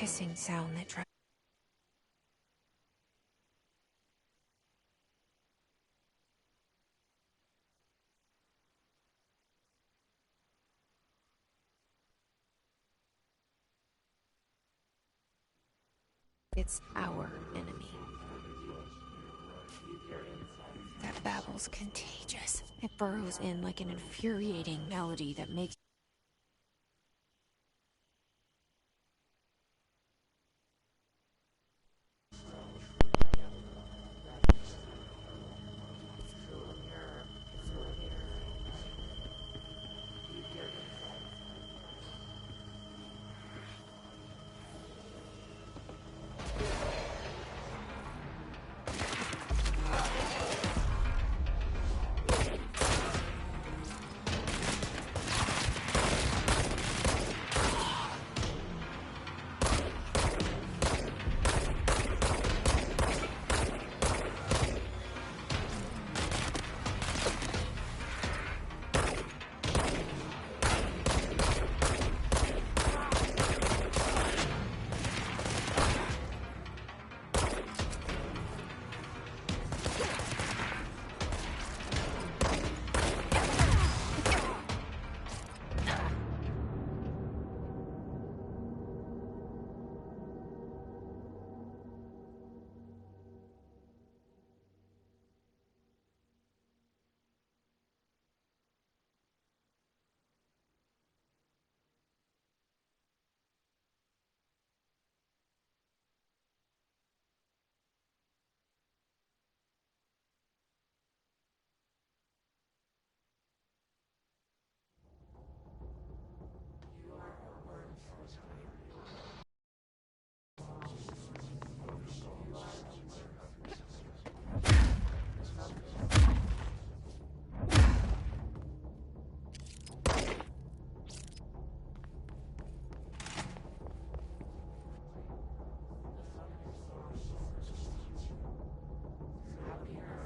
hissing sound that tries. It's our enemy. That babble's contagious. It burrows in like an infuriating melody that makes...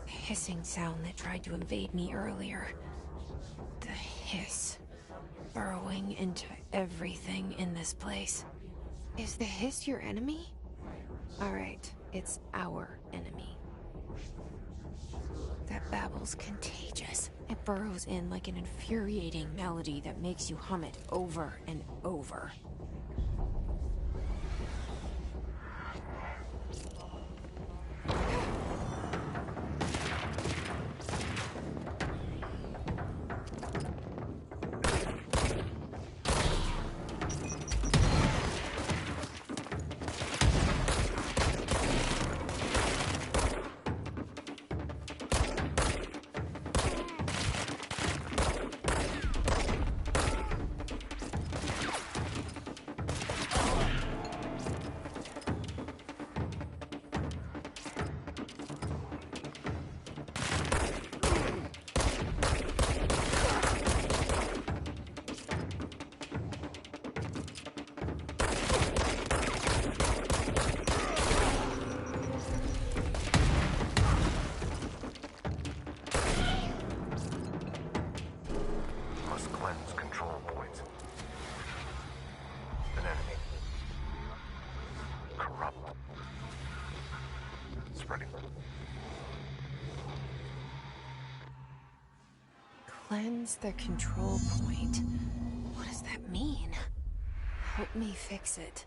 hissing sound that tried to invade me earlier. The hiss. Burrowing into everything in this place. Is the hiss your enemy? Alright, it's our enemy. That babble's contagious. It burrows in like an infuriating melody that makes you hum it over and over. Cleanse their control point. What does that mean? Help me fix it.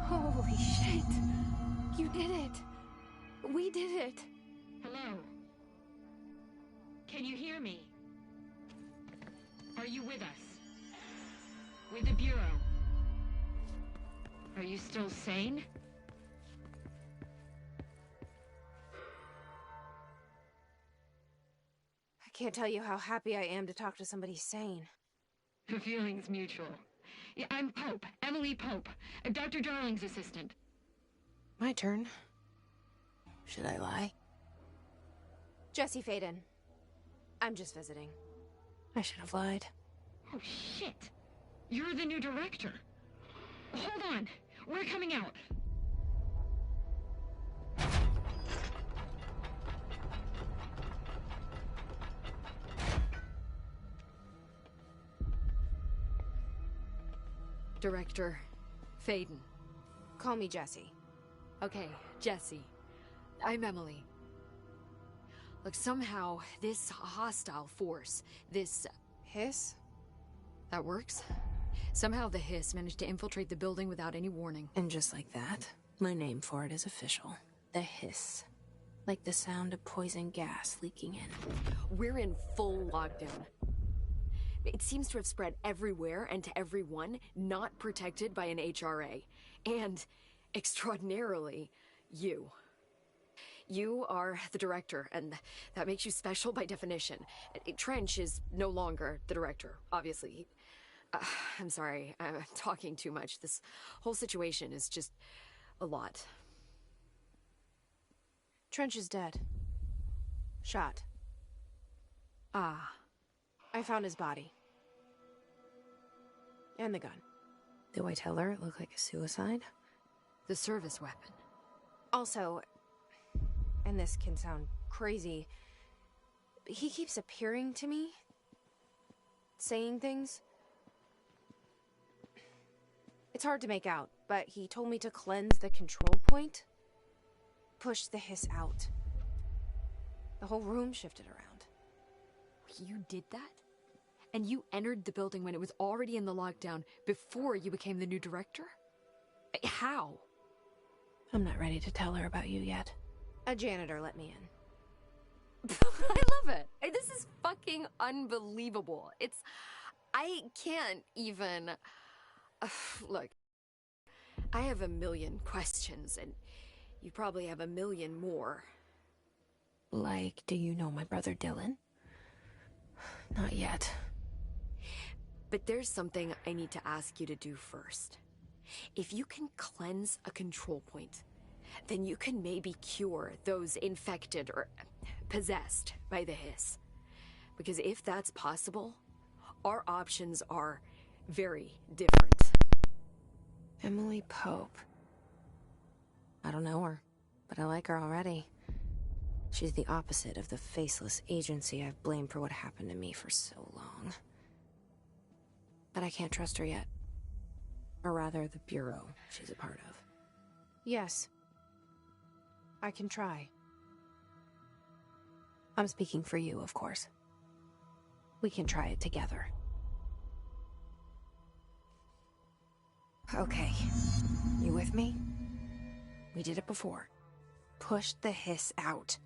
Holy shit! You did it! We did it! Hello? Can you hear me? Are you with us? With the Bureau? Are you still sane? I can't tell you how happy I am to talk to somebody sane. The feeling's mutual. Yeah, I'm Pope, Emily Pope, Dr. Darling's assistant. My turn. Should I lie? Jesse Faden. I'm just visiting. I should have lied. Oh, shit. You're the new director. Hold on. We're coming out. Director Faden. Call me Jesse. Okay, Jesse. I'm Emily. Look, somehow this hostile force, this... Hiss? That works? Somehow the hiss managed to infiltrate the building without any warning. And just like that, my name for it is official. The hiss. Like the sound of poison gas leaking in. We're in full lockdown. It seems to have spread everywhere and to everyone, not protected by an HRA. And, extraordinarily, you. You are the director, and that makes you special by definition. Trench is no longer the director, obviously. I'm sorry, I'm talking too much. This whole situation is just a lot. Trench is dead. Shot. Ah. I found his body. And the gun. Do I tell her it looked like a suicide? The service weapon. Also, and this can sound crazy, he keeps appearing to me. Saying things. It's hard to make out, but he told me to cleanse the control point. Push the hiss out. The whole room shifted around. You did that? And you entered the building when it was already in the lockdown before you became the new director? How? I'm not ready to tell her about you yet. A janitor let me in. I love it. This is fucking unbelievable. I can't even... look, I have a million questions, and you probably have a million more. Like, do you know my brother Dylan? Not yet. But there's something I need to ask you to do first. If you can cleanse a control point, then you can maybe cure those infected or possessed by the hiss. Because if that's possible, our options are very different. Emily Pope. I don't know her, but I like her already. She's the opposite of the faceless agency I've blamed for what happened to me for so long. But I can't trust her yet. Or rather, the Bureau she's a part of. Yes. I can try. I'm speaking for you, of course. We can try it together. Okay. You with me? We did it before. Push the hiss out.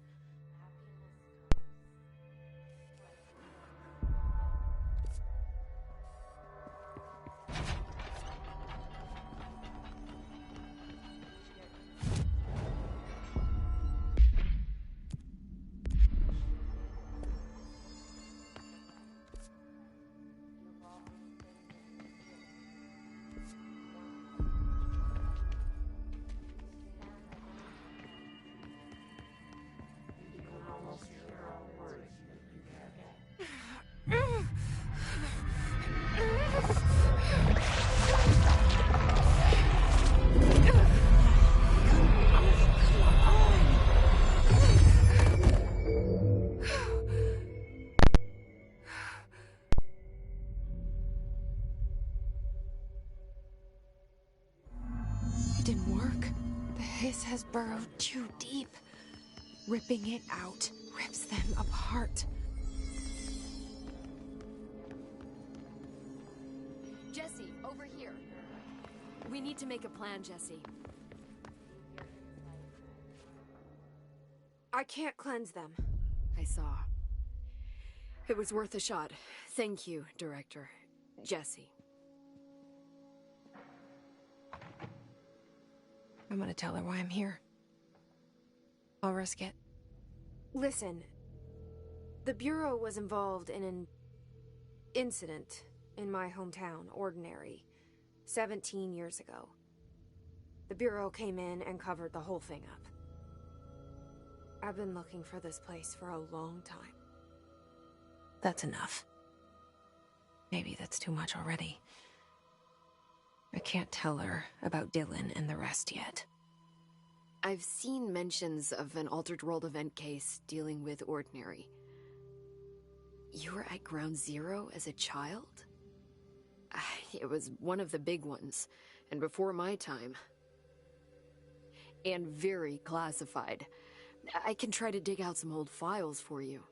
Has burrowed too deep. Ripping it out rips them apart. Jesse, over here. We need to make a plan, Jesse. I can't cleanse them. I saw. It was worth a shot. Thank you, Director. Jesse. I'm gonna tell her why I'm here. I'll risk it. Listen, the Bureau was involved in an incident in my hometown, Ordinary, 17 years ago. The Bureau came in and covered the whole thing up. I've been looking for this place for a long time. That's enough. Maybe that's too much already. I can't tell her about Dylan and the rest yet. I've seen mentions of an Altered World event case dealing with Ordinary. You were at Ground Zero as a child? It was one of the big ones, and before my time. And very classified. I can try to dig out some old files for you.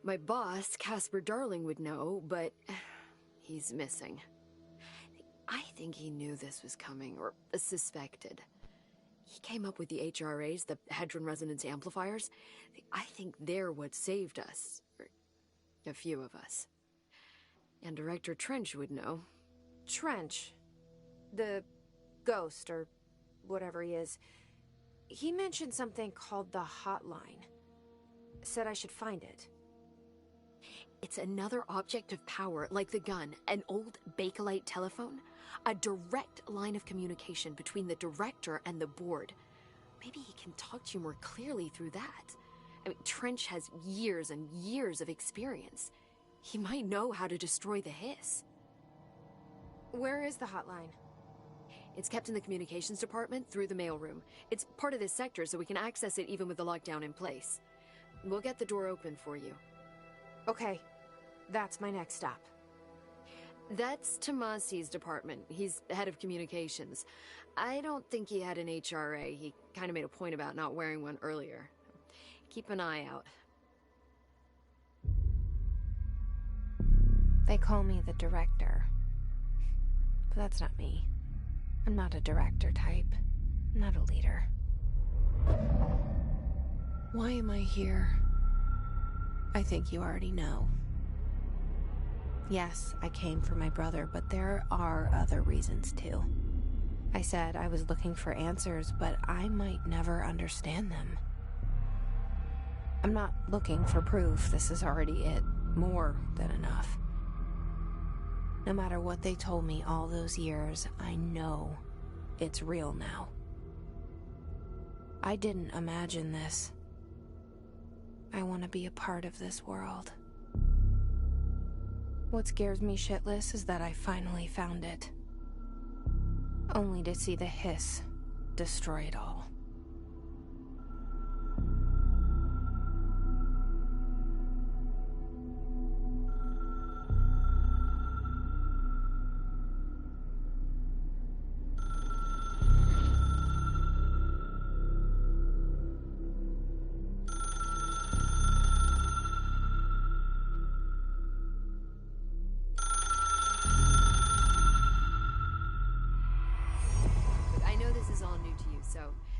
My boss, Casper Darling, would know, but he's missing. I think he knew this was coming, or suspected. He came up with the HRAs, the Hadron Resonance Amplifiers. I think they're what saved us. Or a few of us. And Director Trench would know. Trench. The ghost, or whatever he is. He mentioned something called the Hotline. Said I should find it. It's another object of power, like the gun, an old Bakelite telephone. A direct line of communication between the director and the board. Maybe he can talk to you more clearly through that. I mean, Trench has years and years of experience. He might know how to destroy the hiss. Where is the hotline? It's kept in the communications department through the mailroom. It's part of this sector, so we can access it even with the lockdown in place. We'll get the door open for you. Okay, that's my next stop. That's Tomasi's department. He's head of communications. I don't think he had an HRA. He kind of made a point about not wearing one earlier. Keep an eye out. They call me the director. But that's not me. I'm not a director type. I'm not a leader. Why am I here? I think you already know. Yes, I came for my brother, but there are other reasons too. I said I was looking for answers, but I might never understand them. I'm not looking for proof. This is already it. More than enough. No matter what they told me all those years, I know it's real now. I didn't imagine this. I want to be a part of this world. What scares me shitless is that I finally found it. Only to see the hiss destroy it all.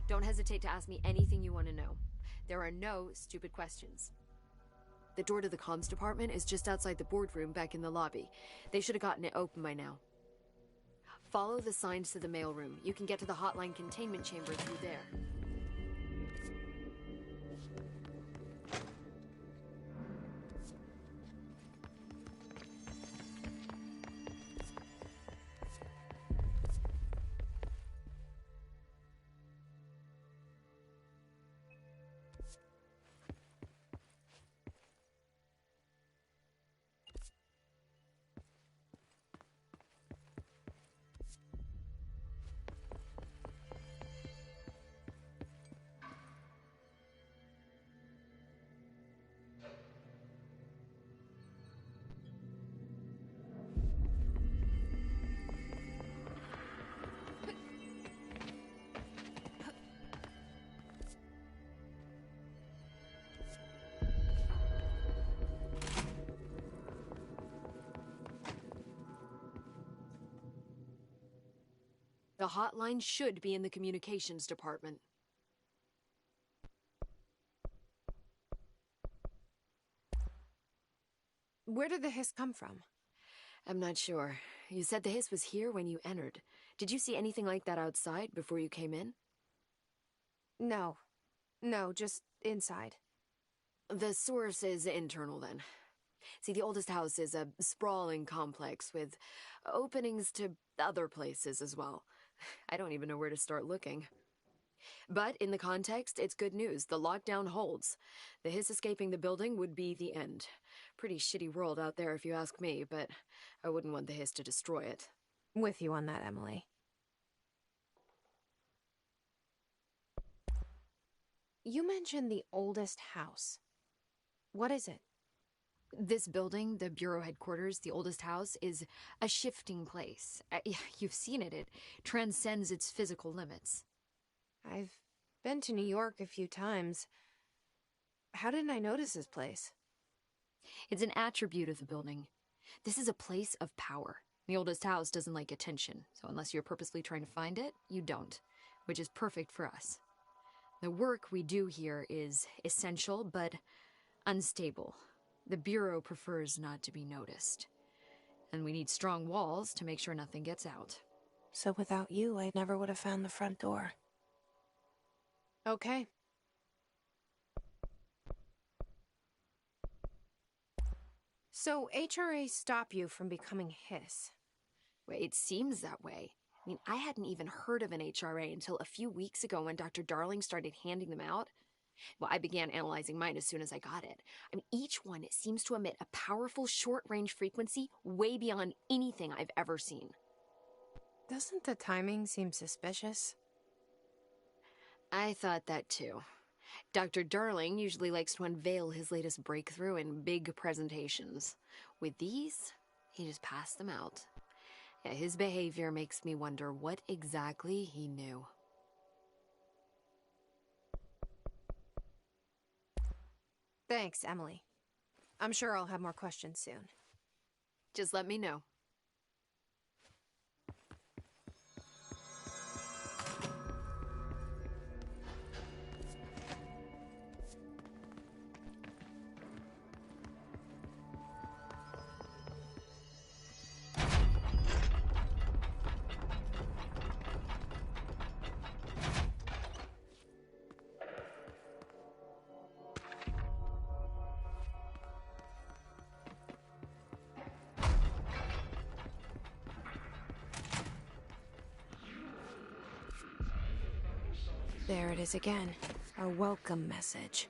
Don't hesitate to ask me anything you want to know. There are no stupid questions. The door to the comms department is just outside the boardroom back in the lobby. They should have gotten it open by now. Follow the signs to the mailroom. You can get to the hotline containment chamber through there. The hotline should be in the communications department. Where did the hiss come from? I'm not sure. You said the hiss was here when you entered. Did you see anything like that outside before you came in? No. No, just inside. The source is internal, then. See, the oldest house is a sprawling complex with openings to other places as well. I don't even know where to start looking. But in the context, it's good news. The lockdown holds. The Hiss escaping the building would be the end. Pretty shitty world out there if you ask me, but I wouldn't want the Hiss to destroy it. With you on that, Emily. You mentioned the oldest house. What is it? This building, the Bureau headquarters, the oldest house, is a shifting place. You've seen it. It transcends its physical limits. I've been to New York a few times. How didn't I notice this place? It's an attribute of the building. This is a place of power. The oldest house doesn't like attention, so unless you're purposely trying to find it, you don't, which is perfect for us. The work we do here is essential, but unstable. The Bureau prefers not to be noticed. And we need strong walls to make sure nothing gets out. So without you, I never would have found the front door. Okay. So HRA stop you from becoming Hiss? Well, it seems that way. I mean, I hadn't even heard of an HRA until a few weeks ago when Dr. Darling started handing them out. Well, I began analyzing mine as soon as I got it. I mean, each one seems to emit a powerful short-range frequency way beyond anything I've ever seen. Doesn't the timing seem suspicious? I thought that too. Dr. Darling usually likes to unveil his latest breakthrough in big presentations. With these, he just passed them out. Yeah, his behavior makes me wonder what exactly he knew. Thanks, Emily. I'm sure I'll have more questions soon. Just let me know. There it is again. Our welcome message.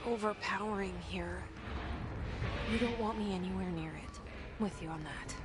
Overpowering here. You don't want me anywhere near it. With you on that.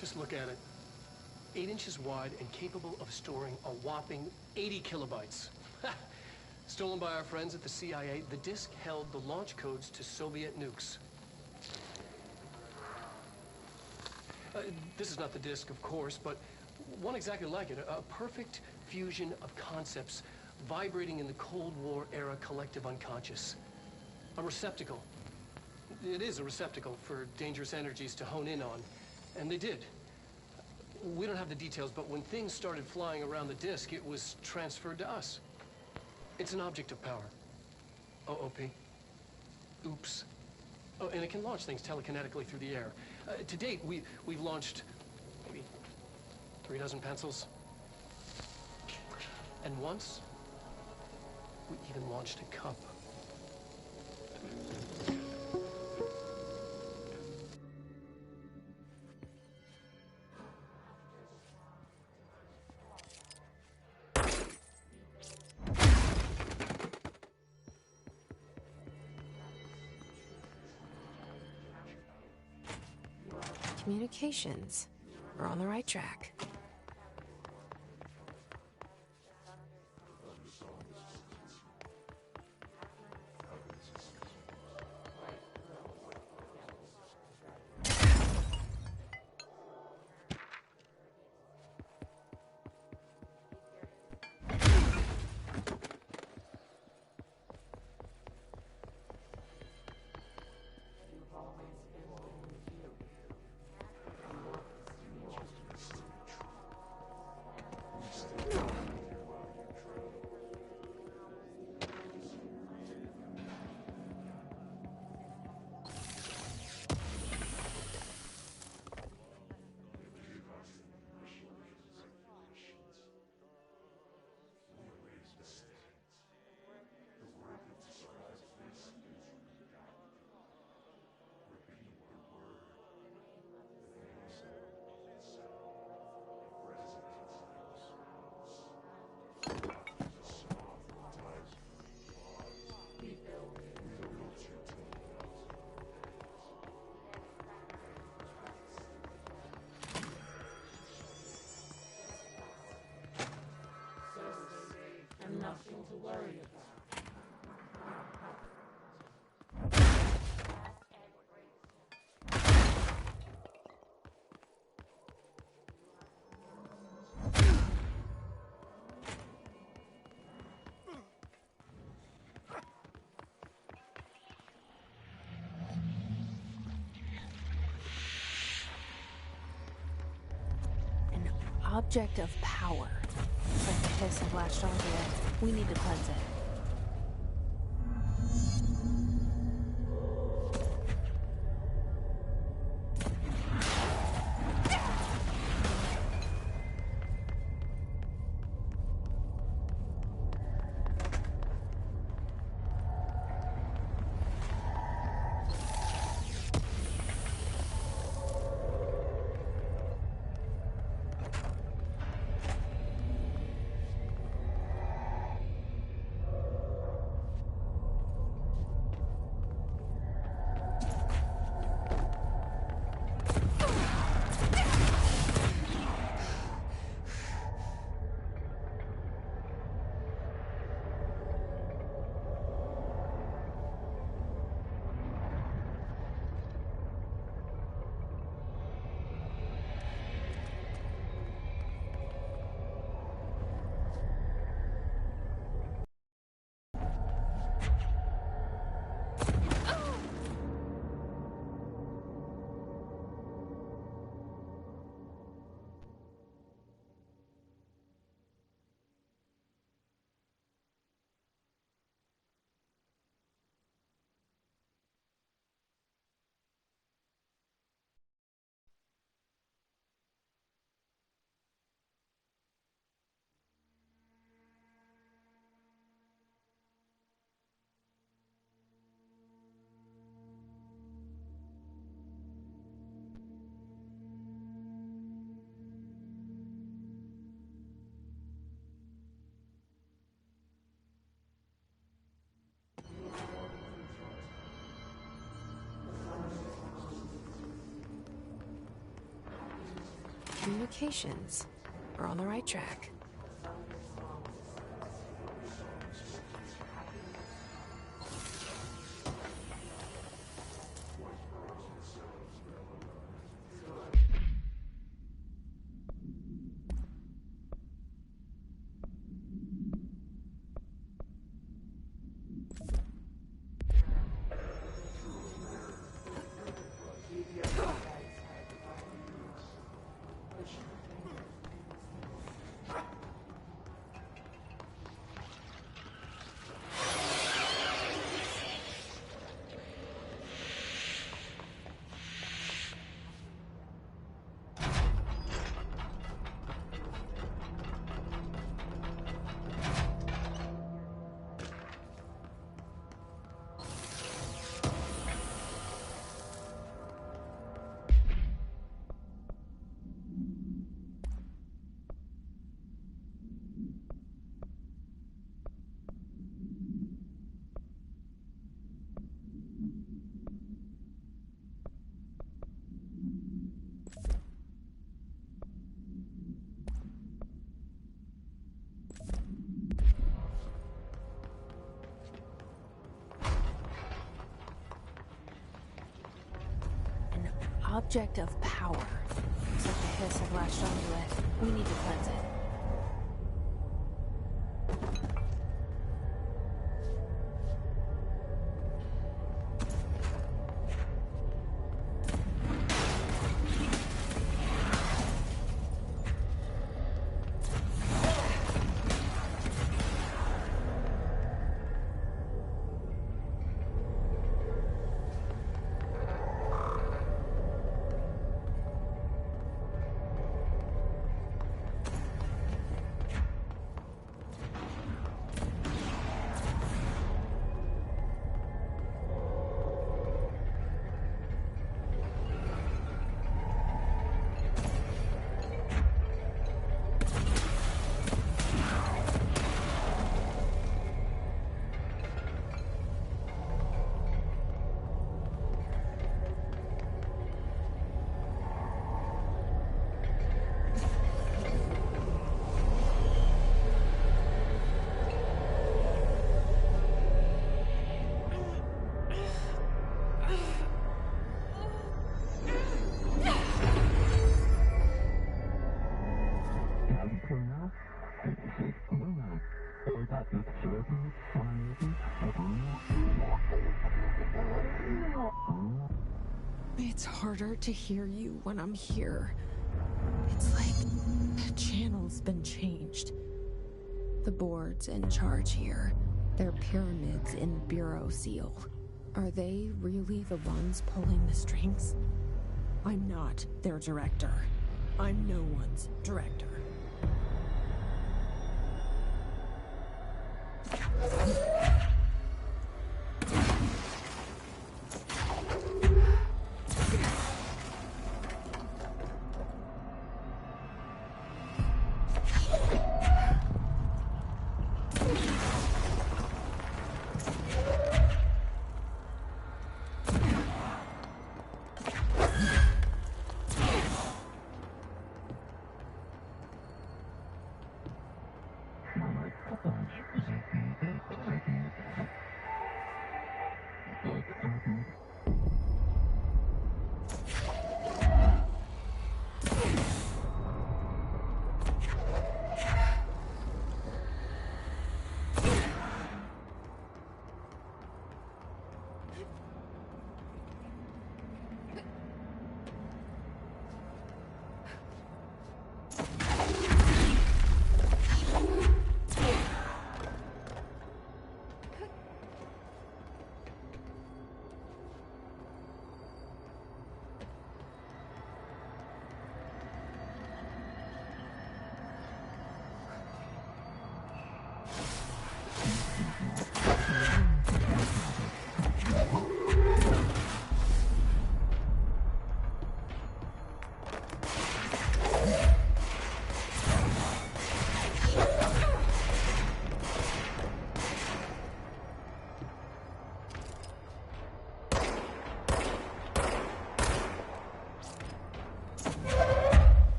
Just look at it. 8 inches wide and capable of storing a whopping 80 kilobytes. Stolen by our friends at the CIA, the disk held the launch codes to Soviet nukes. This is not the disk, of course, but one exactly like it. A perfect fusion of concepts vibrating in the Cold War era collective unconscious. A receptacle. It is a receptacle for dangerous energies to hone in on. And they did. We don't have the details, but when things started flying around the disk, it was transferred to us. It's an object of power. OOP. Oops. Oh, and it can launch things telekinetically through the air. To date, we've launched maybe 3 dozen pencils. And once, we even launched a cup. Communications. We're on the right track. Object of power. It's like the hiss have latched onto it. We need to cleanse it. communications. We're on the right track. Object of power. Looks like the hiss have latched onto it. We need to cleanse it. It's harder to hear you when I'm here. It's like the channel's been changed. The board's in charge here. They're pyramids in Bureau Seal. Are they really the ones pulling the strings? I'm not their director. I'm no one's director.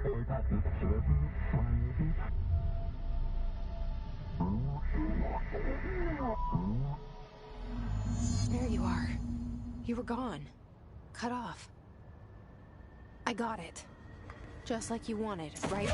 There you are. You were gone. Cut off. I got it. Just like you wanted, right?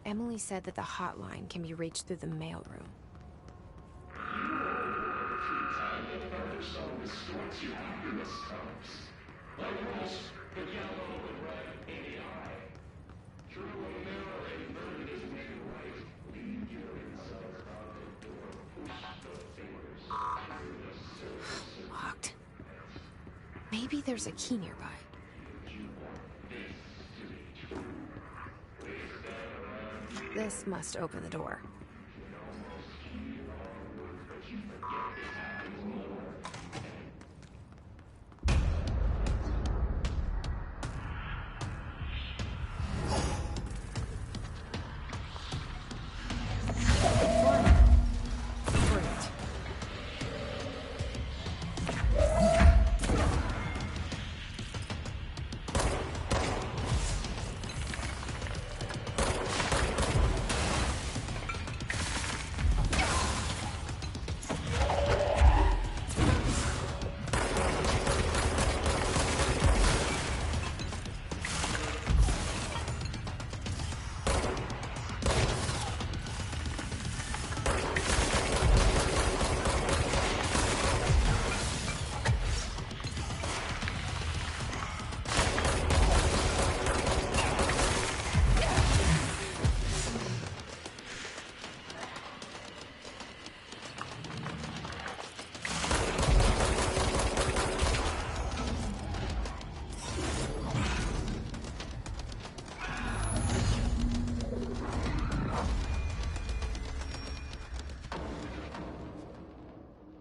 Emily said that the hotline can be reached through the mailroom. Locked. Maybe there's a key nearby. This must open the door.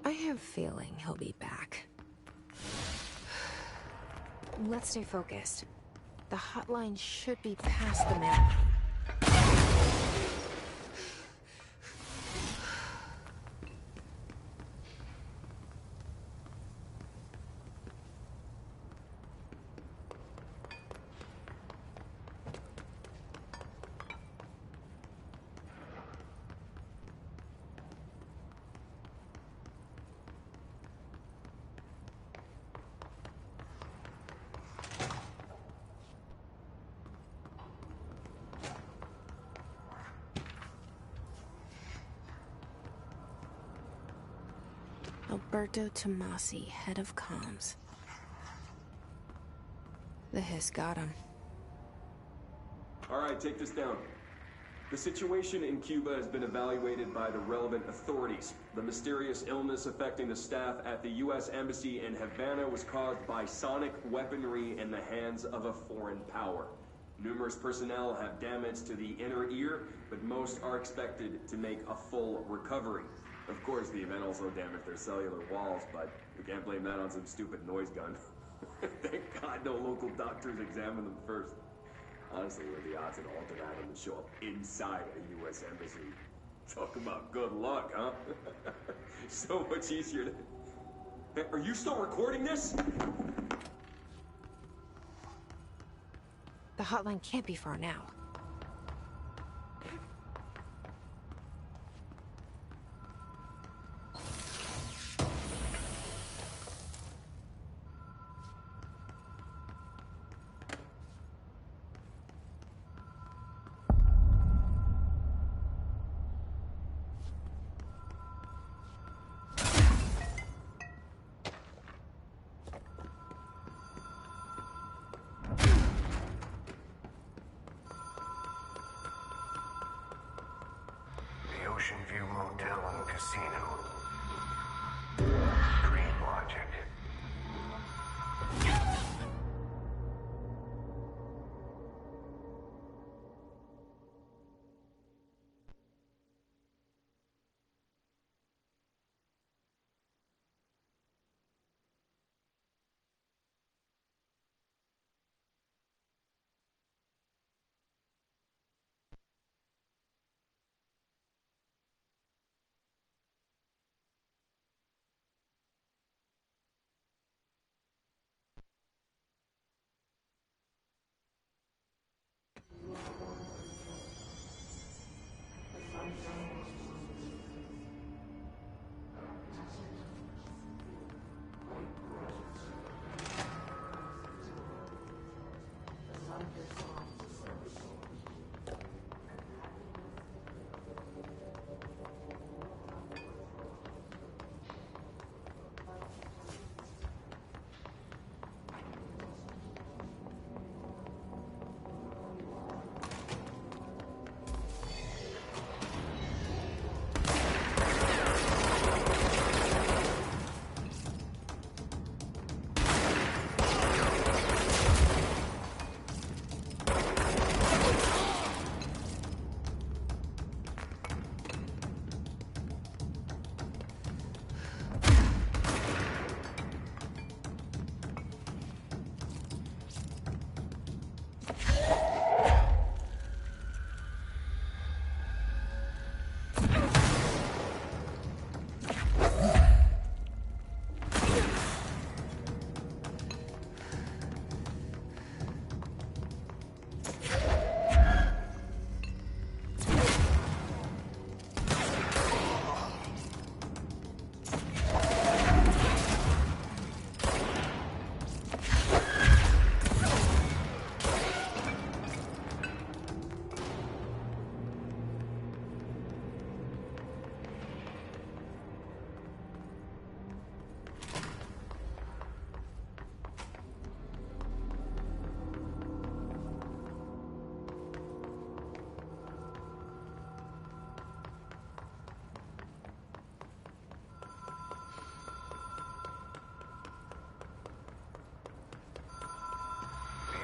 I have a feeling he'll be back. Let's stay focused. The hotline should be past the map. Alberto Tomasi, head of comms. The hiss got him. All right, take this down. The situation in Cuba has been evaluated by the relevant authorities. The mysterious illness affecting the staff at the U.S. Embassy in Havana was caused by sonic weaponry in the hands of a foreign power. Numerous personnel have damage to the inner ear, but most are expected to make a full recovery. Of course, the event also damaged their cellular walls, but we can't blame that on some stupid noise gun. Thank God no local doctors examined them first. Honestly, what are the odds an ultimatum would show up inside a U.S. embassy? Talk about good luck, huh? So much easier to... Hey, are you still recording this? The hotline can't be far now. Ocean View Motel and Casino. Dream logic.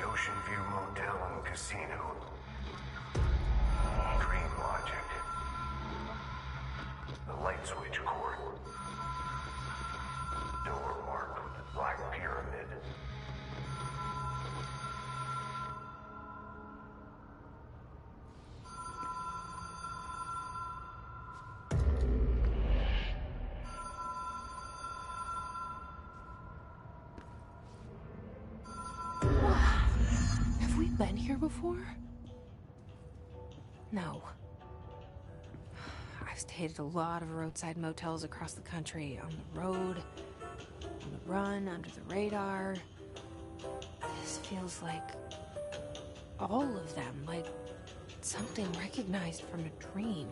Ocean View Motel and Casino. Dream logic. The light switch cord. Door marked with the black pyramid. Have we been here before? No. I've stayed at a lot of roadside motels across the country, on the road, on the run, under the radar. This feels like all of them, like something recognized from a dream.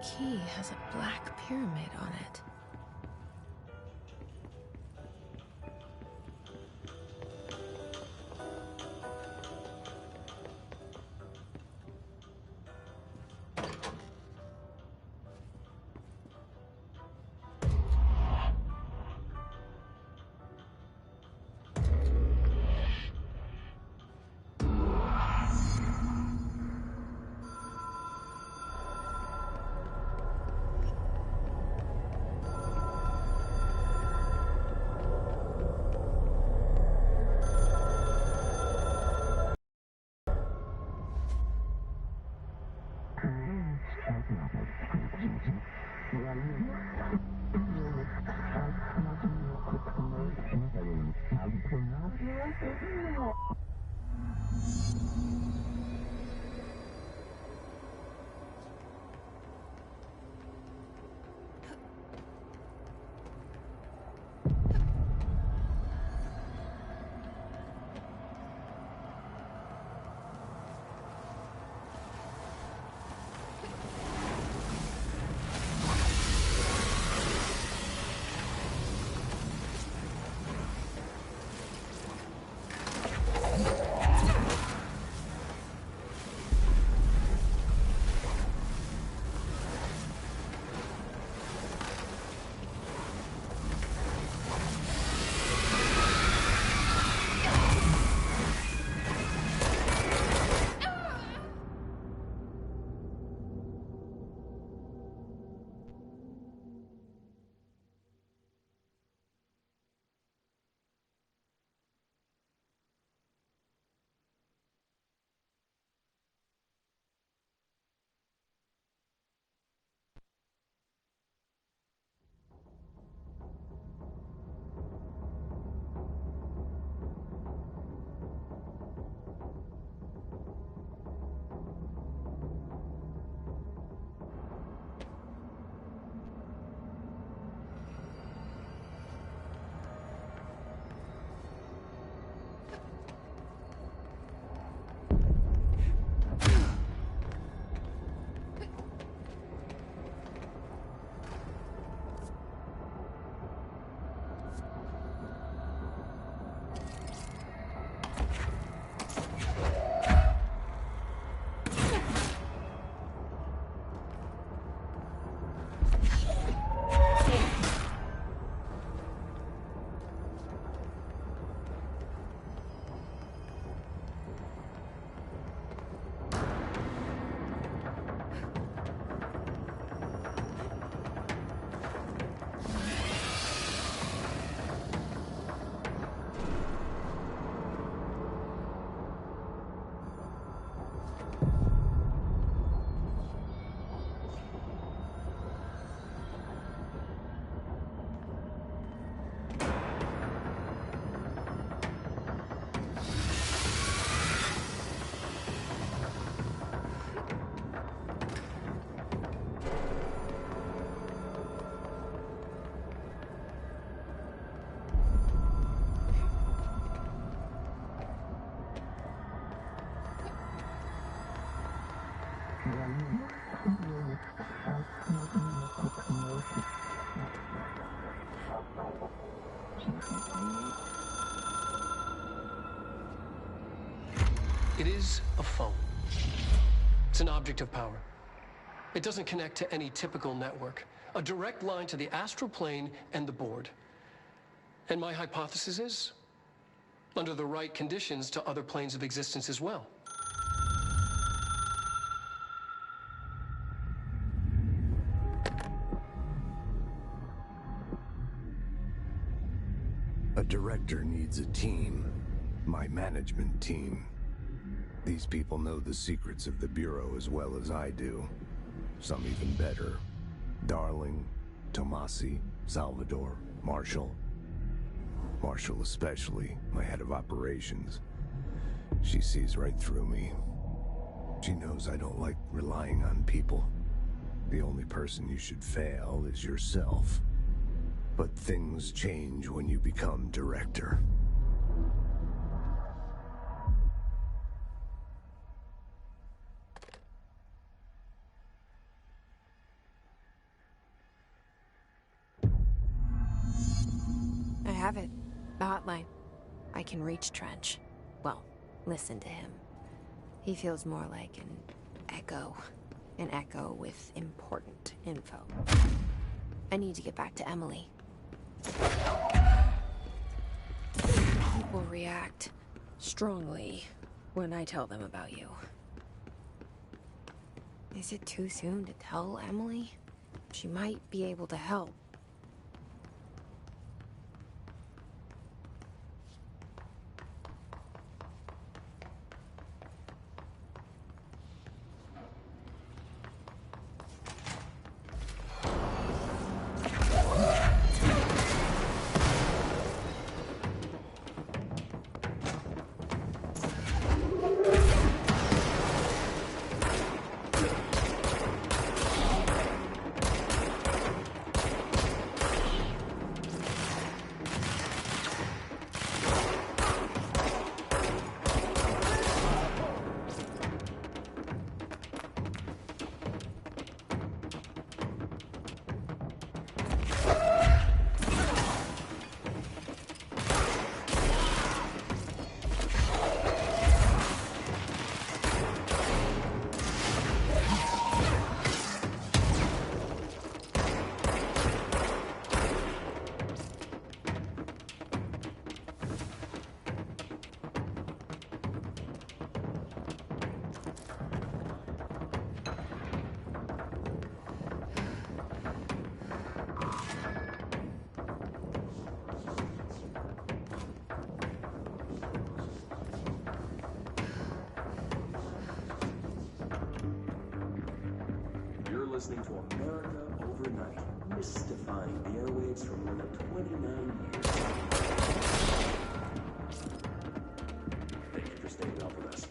key has a black pyramid on it. It is a phone. It's an object of power. It doesn't connect to any typical network. A direct line to the astral plane and the board. And my hypothesis is, under the right conditions, to other planes of existence as well. A director needs a team. My management team. These people know the secrets of the Bureau as well as I do. Some even better. Darling, Tomasi, Salvador, Marshall. Marshall especially, my head of operations. She sees right through me. She knows I don't like relying on people. The only person you should fail is yourself. But things change when you become director. have it. The hotline. I can reach Trench. Well, listen to him. He feels more like an echo. An echo with important info. I need to get back to Emily. People react strongly when I tell them about you. Is it too soon to tell Emily? She might be able to help. Listening to America Overnight, mystifying the airwaves for more than 29 years. Thank you for staying up with us.